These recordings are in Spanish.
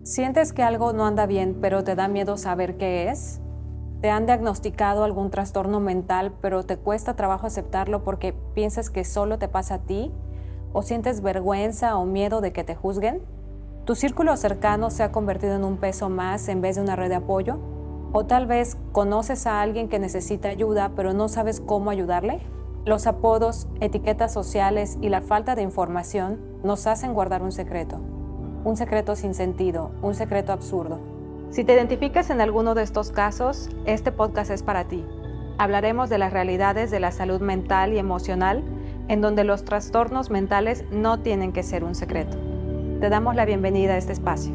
¿Sientes que algo no anda bien, pero te da miedo saber qué es? ¿Te han diagnosticado algún trastorno mental, pero te cuesta trabajo aceptarlo porque piensas que solo te pasa a ti? ¿O sientes vergüenza o miedo de que te juzguen? ¿Tu círculo cercano se ha convertido en un peso más en vez de una red de apoyo? ¿O tal vez conoces a alguien que necesita ayuda, pero no sabes cómo ayudarle? Los apodos, etiquetas sociales y la falta de información nos hacen guardar un secreto sin sentido, un secreto absurdo. Si te identificas en alguno de estos casos, este podcast es para ti. Hablaremos de las realidades de la salud mental y emocional, en donde los trastornos mentales no tienen que ser un secreto. Te damos la bienvenida a este espacio.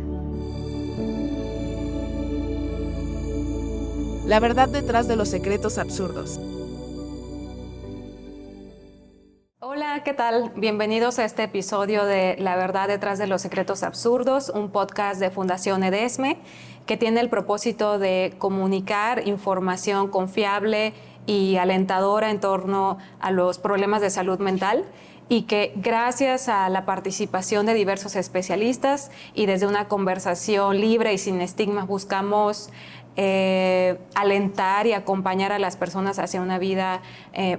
La verdad detrás de los secretos absurdos. Hola, ¿qué tal? Bienvenidos a este episodio de La verdad detrás de los secretos absurdos, un podcast de Fundación Edesme que tiene el propósito de comunicar información confiable y alentadora en torno a los problemas de salud mental y que gracias a la participación de diversos especialistas y desde una conversación libre y sin estigmas buscamos alentar y acompañar a las personas hacia una vida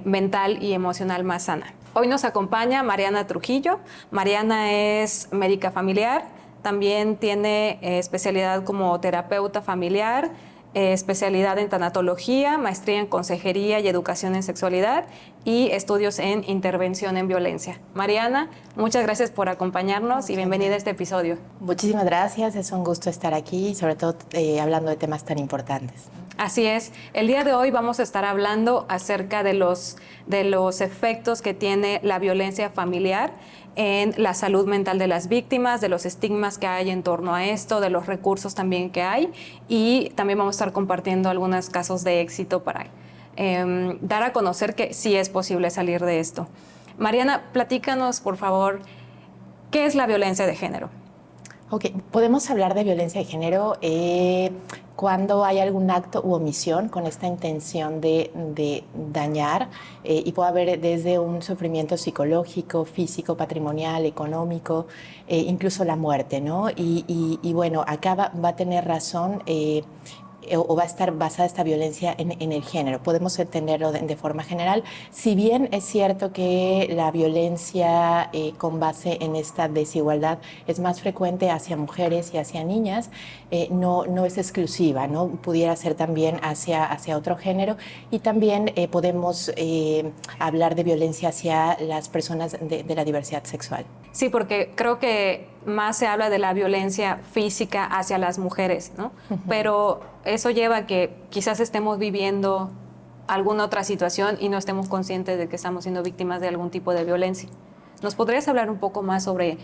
mental y emocional más sana. Hoy nos acompaña Mariana Trujillo. Mariana es médica familiar, también tiene especialidad como terapeuta familiar, especialidad en tanatología, maestría en consejería y educación en sexualidad y estudios en intervención en violencia. Mariana, muchas gracias por acompañarnos y bienvenida a este episodio. Muchísimas gracias, es un gusto estar aquí y sobre todo hablando de temas tan importantes. Así es, el día de hoy vamos a estar hablando acerca de los efectos que tiene la violencia familiar en la salud mental de las víctimas, de los estigmas que hay en torno a esto, de los recursos también que hay y también vamos a estar compartiendo algunos casos de éxito para dar a conocer que sí es posible salir de esto. Mariana, platícanos por favor, ¿qué es la violencia de género? Ok, podemos hablar de violencia de género cuando hay algún acto u omisión con esta intención de dañar y puede haber desde un sufrimiento psicológico, físico, patrimonial, económico, incluso la muerte, ¿no? Y bueno, acá va a tener razón o va a estar basada esta violencia en el género. Podemos entenderlo de forma general. Si bien es cierto que la violencia con base en esta desigualdad es más frecuente hacia mujeres y hacia niñas, no es exclusiva, ¿no? Pudiera ser también hacia otro género y también podemos hablar de violencia hacia las personas de la diversidad sexual. Sí, porque creo que más se habla de la violencia física hacia las mujeres, ¿no? Uh-huh. Pero eso lleva a que quizás estemos viviendo alguna otra situación y no estemos conscientes de que estamos siendo víctimas de algún tipo de violencia. ¿Nos podrías hablar un poco más sobre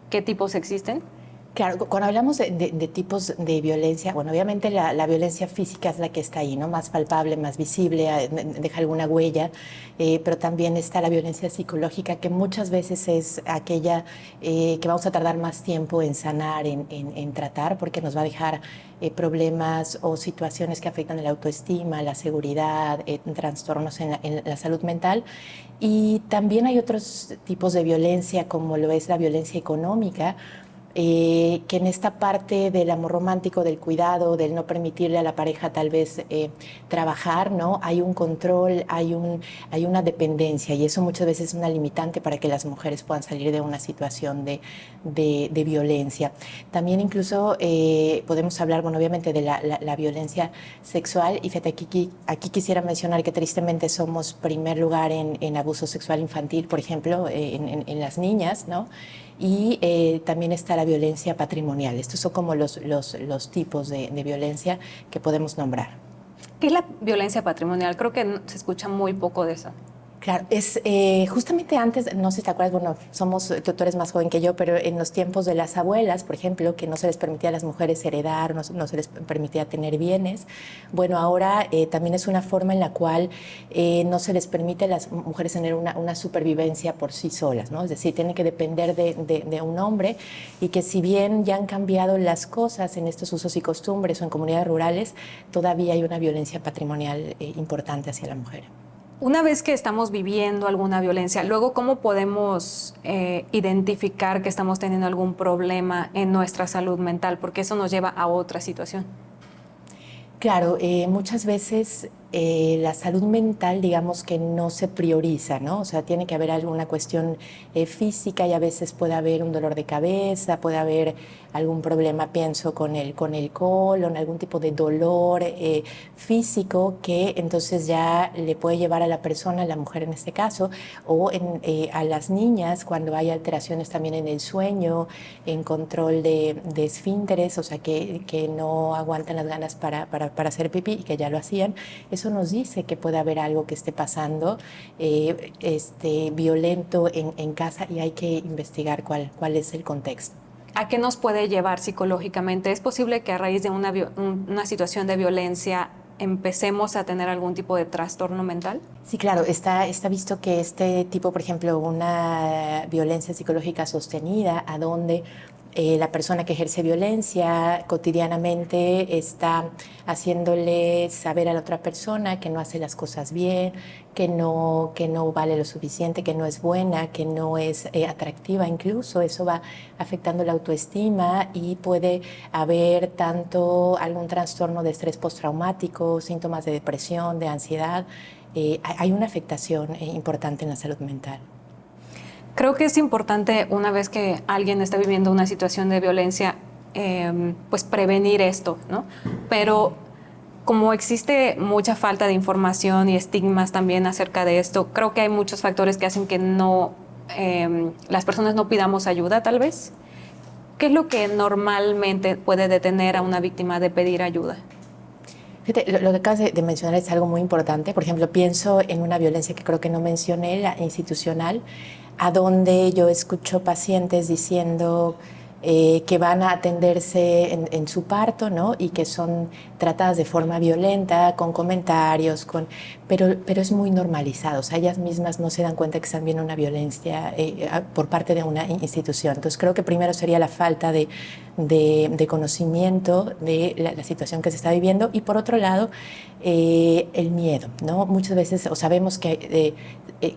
qué tipos existen? Claro, cuando hablamos de tipos de violencia, bueno, obviamente la violencia física es la que está ahí, ¿no? Más palpable, más visible, deja alguna huella, pero también está la violencia psicológica, que muchas veces es aquella que vamos a tardar más tiempo en sanar, en tratar, porque nos va a dejar problemas o situaciones que afectan la autoestima, la seguridad, trastornos en la salud mental. Y también hay otros tipos de violencia, como lo es la violencia económica, que en esta parte del amor romántico, del cuidado, del no permitirle a la pareja tal vez trabajar, ¿no? Hay un control, hay una dependencia y eso muchas veces es una limitante para que las mujeres puedan salir de una situación de violencia. También incluso podemos hablar, bueno, obviamente de la violencia sexual y fíjate, aquí quisiera mencionar que tristemente somos primer lugar en abuso sexual infantil, por ejemplo, en las niñas, ¿no? Y también está la violencia patrimonial. Estos son como los tipos de violencia que podemos nombrar. ¿Qué es la violencia patrimonial? Creo que se escucha muy poco de eso. Claro, es justamente antes, no sé si te acuerdas, bueno, tú eres más joven que yo, pero en los tiempos de las abuelas, por ejemplo, que no se les permitía a las mujeres heredar, no se les permitía tener bienes, bueno, ahora también es una forma en la cual no se les permite a las mujeres tener una supervivencia por sí solas, ¿no? Es decir, tienen que depender de un hombre y que si bien ya han cambiado las cosas en estos usos y costumbres o en comunidades rurales, todavía hay una violencia patrimonial importante hacia la mujer. Una vez que estamos viviendo alguna violencia, luego, ¿cómo podemos identificar que estamos teniendo algún problema en nuestra salud mental? Porque eso nos lleva a otra situación. Claro, muchas veces la salud mental, digamos que no se prioriza, ¿no? O sea, tiene que haber alguna cuestión física y a veces puede haber un dolor de cabeza, puede haber algún problema, pienso, con el colon, algún tipo de dolor físico que entonces ya le puede llevar a la persona, a la mujer en este caso, o a las niñas cuando hay alteraciones también en el sueño, en control de esfínteres, o sea, que no aguantan las ganas para hacer pipí y que ya lo hacían. Eso nos dice que puede haber algo que esté pasando violento en casa y hay que investigar cuál es el contexto. ¿A qué nos puede llevar psicológicamente? ¿Es posible que a raíz de una situación de violencia empecemos a tener algún tipo de trastorno mental? Sí, claro, está visto que este tipo, por ejemplo, una violencia psicológica sostenida, a donde la persona que ejerce violencia cotidianamente está haciéndole saber a la otra persona que no hace las cosas bien, que no vale lo suficiente, que no es buena, que no es atractiva. Incluso eso va afectando la autoestima y puede haber tanto algún trastorno de estrés postraumático, síntomas de depresión, de ansiedad. Hay una afectación importante en la salud mental. Creo que es importante, una vez que alguien está viviendo una situación de violencia, pues prevenir esto, ¿no? Pero como existe mucha falta de información y estigmas también acerca de esto, creo que hay muchos factores que hacen que las personas no pidamos ayuda, tal vez. ¿Qué es lo que normalmente puede detener a una víctima de pedir ayuda? Fíjate, lo que acabas de mencionar es algo muy importante. Por ejemplo, pienso en una violencia que creo que no mencioné, la institucional, a donde yo escucho pacientes diciendo que van a atenderse en su parto, ¿no? Y que son tratadas de forma violenta, con comentarios, pero es muy normalizado. O sea, ellas mismas no se dan cuenta que están viendo una violencia por parte de una institución. Entonces, creo que primero sería la falta de conocimiento de la situación que se está viviendo y, por otro lado, el miedo, ¿no? Muchas veces, o sabemos que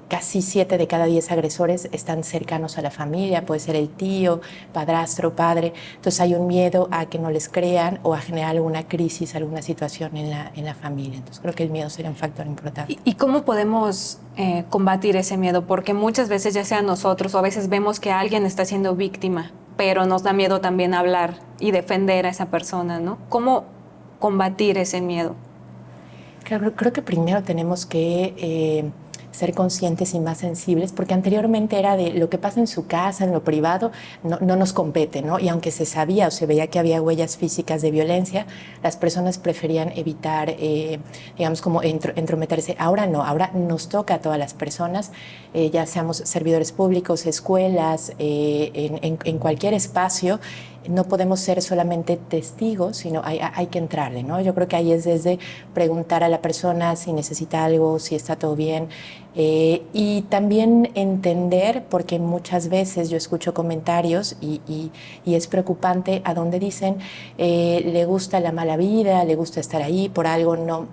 casi 7 de cada 10 agresores están cercanos a la familia, puede ser el tío, padrastro, padre. Entonces hay un miedo a que no les crean o a generar alguna crisis, alguna situación en la familia. Entonces creo que el miedo sería un factor importante. ¿Y cómo podemos combatir ese miedo? Porque muchas veces, ya sea nosotros o a veces vemos que alguien está siendo víctima, pero nos da miedo también hablar y defender a esa persona, ¿no? ¿Cómo combatir ese miedo? Claro, creo que primero tenemos que ser conscientes y más sensibles, porque anteriormente era de lo que pasa en su casa, en lo privado, no nos compete, ¿no? Y aunque se sabía o se veía que había huellas físicas de violencia, las personas preferían evitar, digamos, como entrometerse. Ahora no, ahora nos toca a todas las personas, ya seamos servidores públicos, escuelas, en cualquier espacio. No podemos ser solamente testigos, sino hay que entrarle, ¿no? Yo creo que ahí es desde preguntar a la persona si necesita algo, si está todo bien, y también entender, porque muchas veces yo escucho comentarios y es preocupante a donde dicen le gusta la mala vida, le gusta estar ahí por algo. No,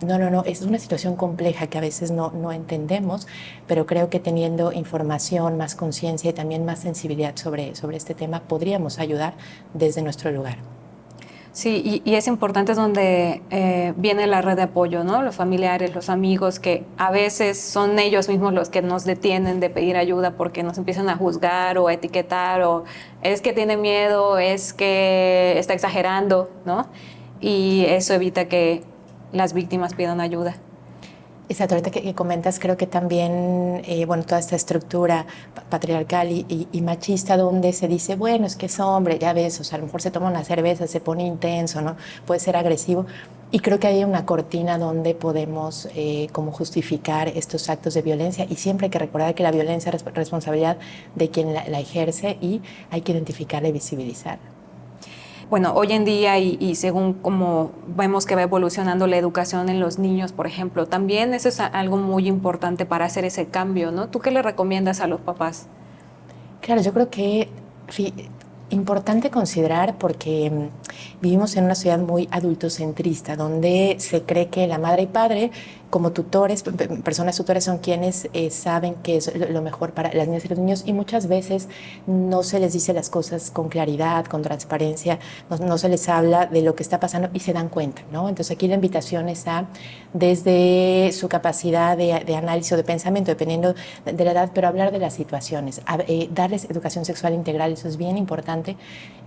es una situación compleja que a veces no entendemos, pero creo que teniendo información, más conciencia y también más sensibilidad sobre este tema podríamos ayudar desde nuestro lugar. Sí, y es importante, es donde viene la red de apoyo, ¿no? Los familiares, los amigos, que a veces son ellos mismos los que nos detienen de pedir ayuda porque nos empiezan a juzgar o a etiquetar, o es que tiene miedo, es que está exagerando, ¿no? Y eso evita que las víctimas pidan ayuda. Exacto, ahorita que comentas, creo que también, toda esta estructura patriarcal y machista donde se dice, bueno, es que es hombre, ya ves, o sea, a lo mejor se toma una cerveza, se pone intenso, ¿no? Puede ser agresivo. Y creo que hay una cortina donde podemos como justificar estos actos de violencia, y siempre hay que recordar que la violencia es responsabilidad de quien la ejerce y hay que identificarla y visibilizarla. Bueno, hoy en día y según como vemos que va evolucionando la educación en los niños, por ejemplo, también eso es algo muy importante para hacer ese cambio, ¿no? ¿Tú qué le recomiendas a los papás? Claro, yo creo que importante considerar, porque vivimos en una sociedad muy adultocentrista, donde se cree que la madre y padre como tutores, personas tutoras son quienes saben qué es lo mejor para las niñas y los niños, y muchas veces no se les dice las cosas con claridad, con transparencia, no se les habla de lo que está pasando y se dan cuenta, ¿no? Entonces aquí la invitación está desde su capacidad de análisis o de pensamiento, dependiendo de la edad, pero hablar de las situaciones, darles educación sexual integral, eso es bien importante,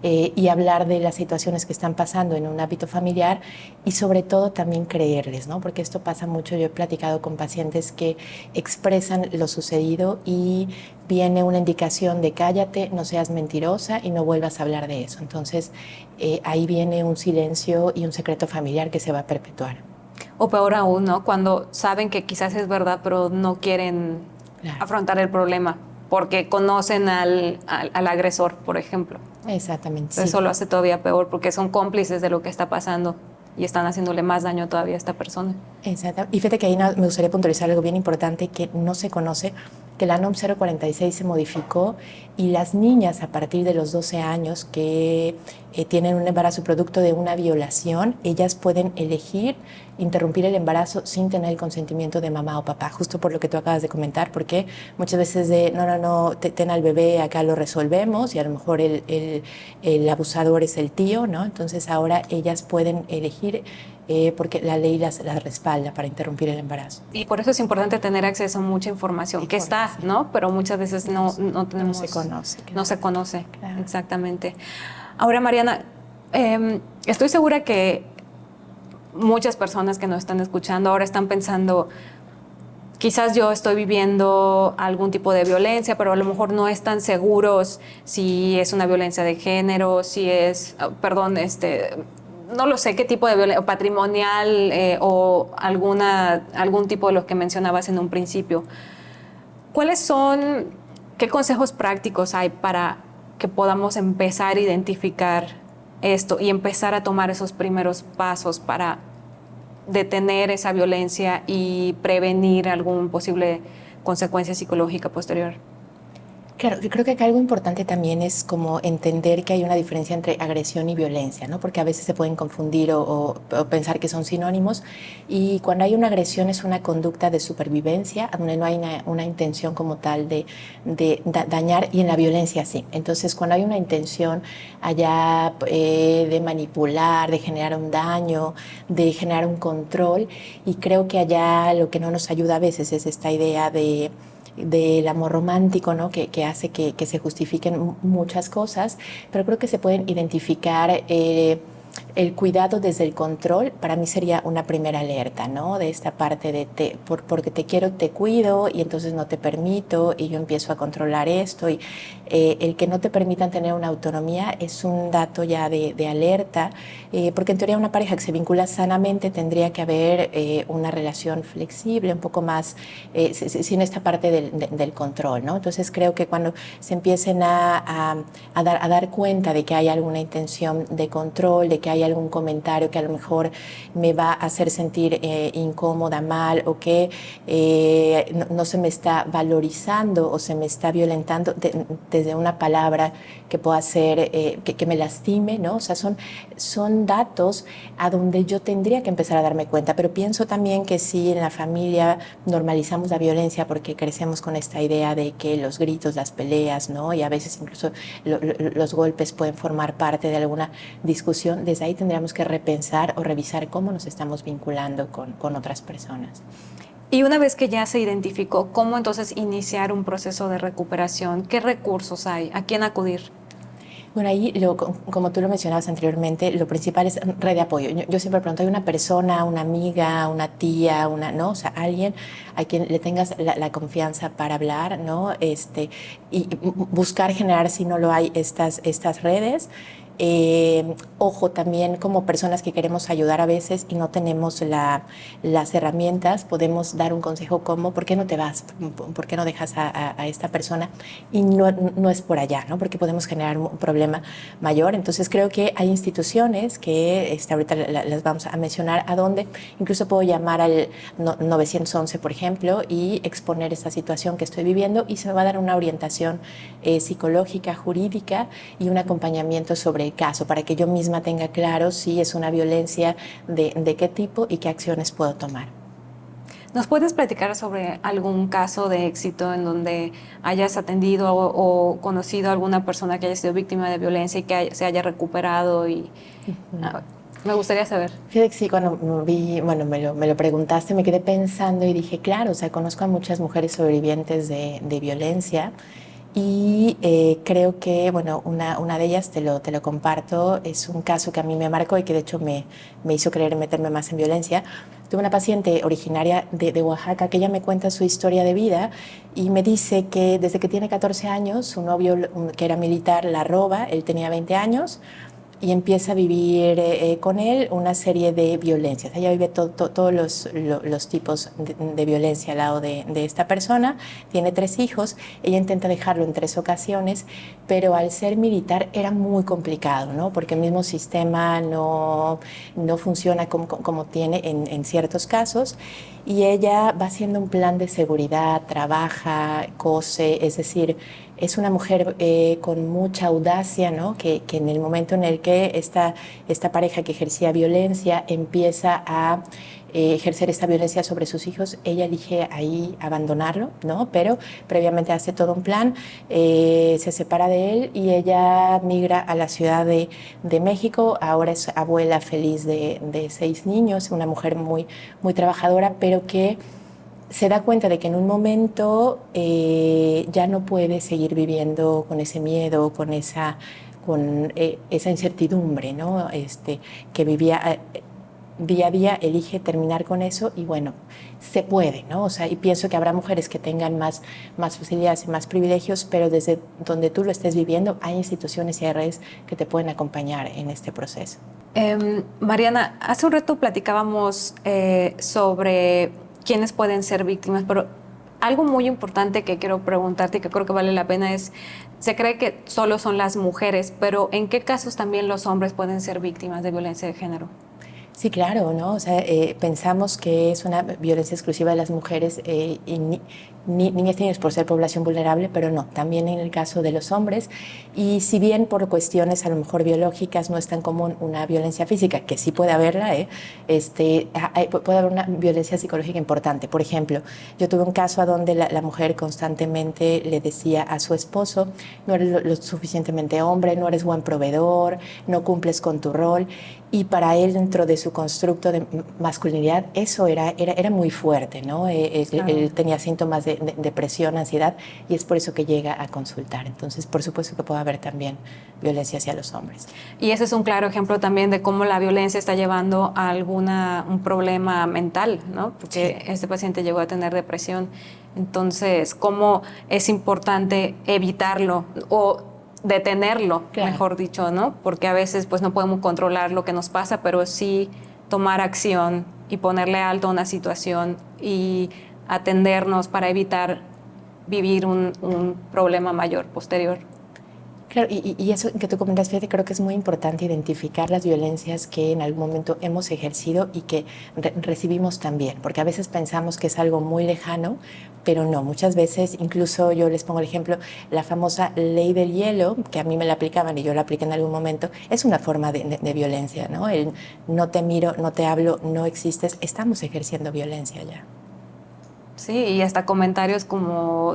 y hablar de las situaciones que están pasando en un ámbito familiar y sobre todo también creerles, ¿no? Porque esto pasa mucho. Yo he platicado con pacientes que expresan lo sucedido y viene una indicación de cállate, no seas mentirosa y no vuelvas a hablar de eso. Entonces ahí viene un silencio y un secreto familiar que se va a perpetuar. O peor aún, ¿no? Cuando saben que quizás es verdad, pero no quieren afrontar el problema porque conocen al agresor, por ejemplo. Exactamente. Eso lo hace todavía peor porque son cómplices de lo que está pasando y están haciéndole más daño todavía a esta persona. Exacto. Y fíjate que ahí me gustaría puntualizar algo bien importante que no se conoce, que la NOM 046 se modificó y las niñas a partir de los 12 años que tienen un embarazo producto de una violación, ellas pueden elegir interrumpir el embarazo sin tener el consentimiento de mamá o papá, justo por lo que tú acabas de comentar, porque muchas veces no, ten al bebé, acá lo resolvemos y a lo mejor el abusador es el tío, ¿no? Entonces ahora ellas pueden elegir porque la ley las respalda para interrumpir el embarazo. Y por eso es importante tener acceso a mucha información, que está, ¿no? Pero muchas veces no tenemos... No se conoce. Claro. No se conoce, claro. Exactamente. Ahora, Mariana, estoy segura que muchas personas que nos están escuchando ahora están pensando, quizás yo estoy viviendo algún tipo de violencia, pero a lo mejor no están seguros si es una violencia de género, si es, no lo sé, qué tipo de violencia, patrimonial o algún tipo de los que mencionabas en un principio. ¿Qué consejos prácticos hay para que podamos empezar a identificar esto y empezar a tomar esos primeros pasos para detener esa violencia y prevenir alguna posible consecuencia psicológica posterior? Claro, yo creo que acá algo importante también es como entender que hay una diferencia entre agresión y violencia, ¿no? Porque a veces se pueden confundir o pensar que son sinónimos, y cuando hay una agresión es una conducta de supervivencia, donde no hay una intención como tal de dañar, y en la violencia sí. Entonces, cuando hay una intención allá de manipular, de generar un daño, de generar un control, y creo que allá lo que no nos ayuda a veces es esta idea del amor romántico, ¿no? que hace que se justifiquen muchas cosas, pero creo que se pueden identificar el cuidado desde el control. Para mí sería una primera alerta, ¿no? De esta parte de porque te quiero, te cuido, y entonces no te permito y yo empiezo a controlar esto, y el que no te permitan tener una autonomía es un dato ya de alerta, porque en teoría una pareja que se vincula sanamente tendría que haber una relación flexible, un poco más sin esta parte del control, ¿no? Entonces creo que cuando se empiecen a dar cuenta de que hay alguna intención de control, de que hay algún comentario que a lo mejor me va a hacer sentir incómoda, mal, o que no se me está valorizando o se me está violentando desde una palabra que pueda ser que me lastime, ¿no? O sea, son datos a donde yo tendría que empezar a darme cuenta, pero pienso también que si en la familia normalizamos la violencia porque crecemos con esta idea de que los gritos, las peleas, ¿no? Y a veces incluso los golpes pueden formar parte de alguna discusión, desde ahí tendríamos que repensar o revisar cómo nos estamos vinculando con otras personas. Y una vez que ya se identificó, ¿cómo entonces iniciar un proceso de recuperación? ¿Qué recursos hay? ¿A quién acudir? Bueno, ahí, como tú lo mencionabas anteriormente, lo principal es red de apoyo. Yo siempre pregunto, ¿hay una persona, una amiga, una tía, ¿no? O sea, alguien a quien le tengas la confianza para hablar, ¿no? Y buscar generar, si no lo hay, estas redes. Ojo, también como personas que queremos ayudar a veces y no tenemos las herramientas, podemos dar un consejo como, ¿por qué no te vas? ¿Por qué no dejas a esta persona? Y no es por allá, ¿no? Porque podemos generar un problema mayor. Entonces creo que hay instituciones que ahorita las vamos a mencionar, a donde incluso puedo llamar al 911, por ejemplo, y exponer esta situación que estoy viviendo, y se me va a dar una orientación psicológica, jurídica, y un acompañamiento sobre el caso, para que yo misma tenga claro si es una violencia de qué tipo y qué acciones puedo tomar. ¿Nos puedes platicar sobre algún caso de éxito en donde hayas atendido o conocido a alguna persona que haya sido víctima de violencia y que se haya recuperado? Me gustaría saber. Fíjate que sí, cuando bueno, me lo preguntaste, me quedé pensando y dije, claro, o sea, conozco a muchas mujeres sobrevivientes de violencia. Y creo que, bueno, una de ellas, te lo comparto, es un caso que a mí me marcó y que de hecho me hizo querer meterme más en violencia. Tuve una paciente originaria de Oaxaca que ella me cuenta su historia de vida y me dice que desde que tiene 14 años, su novio, que era militar, la roba, él tenía 20 años, y empieza a vivir con él una serie de violencias. Ella vive todos los tipos de violencia al lado de esta persona, tiene 3 hijos, ella intenta dejarlo en 3 ocasiones, pero al ser militar era muy complicado, ¿no? Porque el mismo sistema no funciona como tiene en ciertos casos, y ella va haciendo un plan de seguridad, trabaja, cose, es decir, es una mujer con mucha audacia, ¿no? Que en el momento en el que esta pareja que ejercía violencia empieza a ejercer esta violencia sobre sus hijos, ella elige ahí abandonarlo, ¿no? Pero previamente hace todo un plan, se separa de él y ella migra a la Ciudad de México. Ahora es abuela feliz de 6 niños, una mujer muy, muy trabajadora, pero que se da cuenta de que en un momento ya no puede seguir viviendo con ese miedo, con esa incertidumbre, ¿no? Que vivía día a día, elige terminar con eso y bueno, se puede, ¿no? O sea, y pienso que habrá mujeres que tengan más facilidades y más privilegios, pero desde donde tú lo estés viviendo, hay instituciones y hay redes que te pueden acompañar en este proceso. Mariana, hace un rato platicábamos sobre quiénes pueden ser víctimas, pero algo muy importante que quiero preguntarte y que creo que vale la pena es, se cree que solo son las mujeres, pero ¿en qué casos también los hombres pueden ser víctimas de violencia de género? Sí, claro, ¿no? O sea, pensamos que es una violencia exclusiva de las mujeres y niñas y niños por ser población vulnerable, pero no, también en el caso de los hombres. Y si bien por cuestiones a lo mejor biológicas no es tan común una violencia física, que sí puede haberla, puede haber una violencia psicológica importante. Por ejemplo, yo tuve un caso a donde la mujer constantemente le decía a su esposo, no eres lo suficientemente hombre, no eres buen proveedor, no cumples con tu rol. Y para él, dentro de su constructo de masculinidad, eso era muy fuerte, ¿no? Él tenía síntomas de depresión, ansiedad, y es por eso que llega a consultar. Entonces, por supuesto que puede haber también violencia hacia los hombres. Y ese es un claro ejemplo también de cómo la violencia está llevando a un problema mental, ¿no? Porque sí, este paciente llegó a tener depresión. Entonces, cómo es importante evitarlo o detenerlo, claro, mejor dicho, ¿no? Porque a veces pues no podemos controlar lo que nos pasa, pero sí tomar acción y ponerle alto a una situación y atendernos para evitar vivir un problema mayor posterior. Claro, y eso que tú comentas, fíjate, creo que es muy importante identificar las violencias que en algún momento hemos ejercido y que recibimos también, porque a veces pensamos que es algo muy lejano, pero no, muchas veces, incluso yo les pongo el ejemplo, la famosa ley del hielo, que a mí me la aplicaban y yo la apliqué en algún momento, es una forma de violencia, ¿no? El no te miro, no te hablo, no existes, estamos ejerciendo violencia ya. Sí, y hasta comentarios como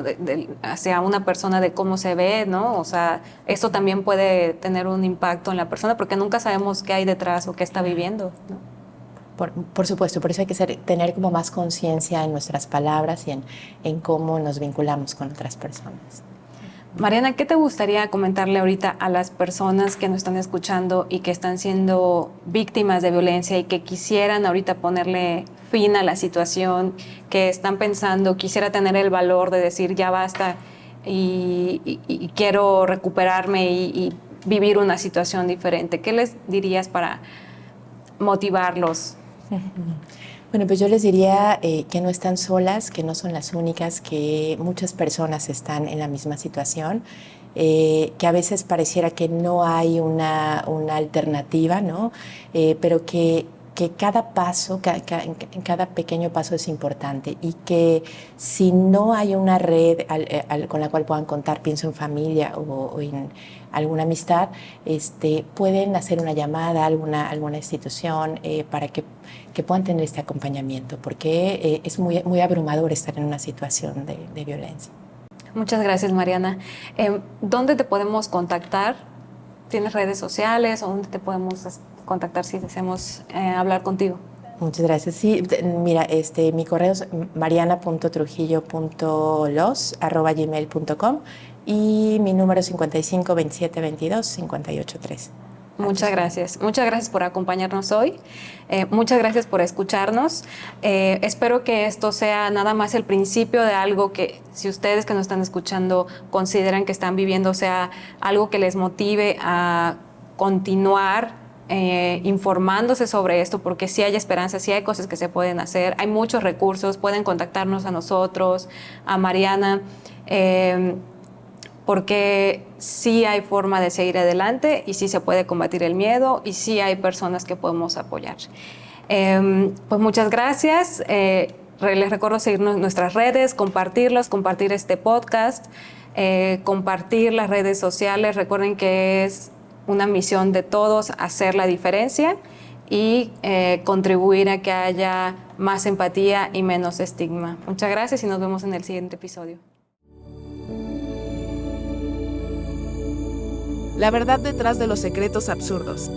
hacia una persona de cómo se ve, ¿no? O sea, eso también puede tener un impacto en la persona porque nunca sabemos qué hay detrás o qué está viviendo, ¿no? Por supuesto, por eso hay que tener como más conciencia en nuestras palabras y en cómo nos vinculamos con otras personas. Mariana, ¿qué te gustaría comentarle ahorita a las personas que nos están escuchando y que están siendo víctimas de violencia y que quisieran ahorita ponerle fin a la situación, que están pensando, quisiera tener el valor de decir ya basta y quiero recuperarme y vivir una situación diferente? ¿Qué les dirías para motivarlos? Bueno, pues yo les diría que no están solas, que no son las únicas, que muchas personas están en la misma situación, que a veces pareciera que no hay una alternativa, ¿no? Pero que que cada paso, cada pequeño paso es importante y que si no hay una red con la cual puedan contar, pienso en familia o en alguna amistad, pueden hacer una llamada a alguna institución para que puedan tener este acompañamiento, porque es muy abrumador estar en una situación de violencia. Muchas gracias, Mariana. ¿Dónde te podemos contactar? ¿Tienes redes sociales o dónde te podemos contactar si deseamos hablar contigo? Muchas gracias. Sí, mira, mi correo es mariana.trujillo.los@gmail.com y mi número es 55 27 22 58 3. Muchas gracias. Muchas gracias por acompañarnos hoy. Muchas gracias por escucharnos. Espero que esto sea nada más el principio de algo que, si ustedes que nos están escuchando consideran que están viviendo, sea algo que les motive a continuar informándose sobre esto, porque sí hay esperanza, sí hay cosas que se pueden hacer, hay muchos recursos, pueden contactarnos a nosotros, a Mariana, porque sí hay forma de seguir adelante y sí se puede combatir el miedo y sí hay personas que podemos apoyar. Pues muchas gracias. Les recuerdo seguirnos en nuestras redes, compartir este podcast, compartir las redes sociales. Recuerden que es una misión de todos hacer la diferencia y contribuir a que haya más empatía y menos estigma. Muchas gracias y nos vemos en el siguiente episodio. La verdad detrás de los secretos absurdos.